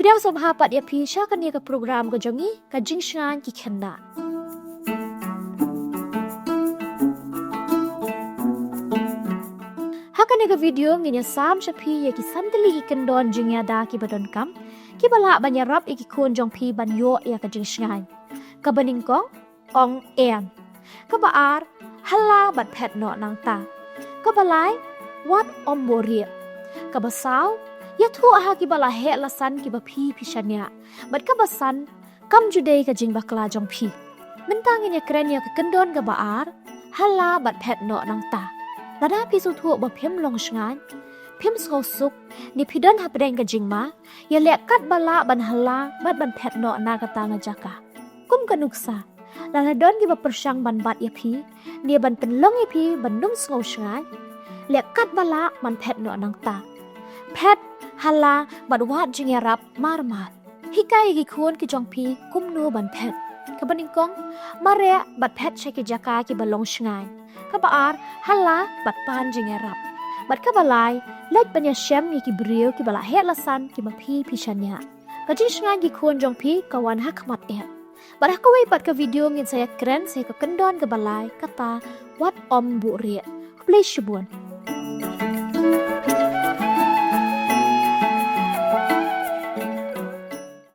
Video sahabat ya pisah kan dia ke program ke jongi ke jingshan ki kenda. Hakan dia ke video nginya sam shapi ya ki sandali ki kendon jingya da ki badon kam ki bala banya rap ki kun jong pi ban yo ya ke jingshan. Ke beningkong ong en. Ke baar hala bat pet no nang ta. Ke balai wat om borie. Ke basau ya tu aha ki bala he lasan ki ba pi pishanya bat ka basan kam jude ka jing bakla jong pi mentang nya kren ya ka kendon ka baar hala bat phet no nang ta lada pi su thu ba phem long shngan phem so suk ni pidon ha preng ka jing ma ya le kat bala ban hala bat ban phet no na ka ta nga jaka kum ka nuksa lada don ki ba persyang ban bat ya pi ni ban pen long ya pi ban num so shngan le kat bala ban phet no nang ta phet hala bad wat jing ya rap marmat hikai gi khon ki jong pi kum no ban phet ka baning kong mare bad phet che ki jaka ki balong shngai ka baar hala bad pan jing ya rap bad ka balai let banya shem ki brio ki bala het lasan ki ma pi shanya ka jing shngai gi khon jong pi ka wan hak mat e bad ka wei bad ka video ngin saya keren saya ka kendon ka balai kata wat om bu ria play shibun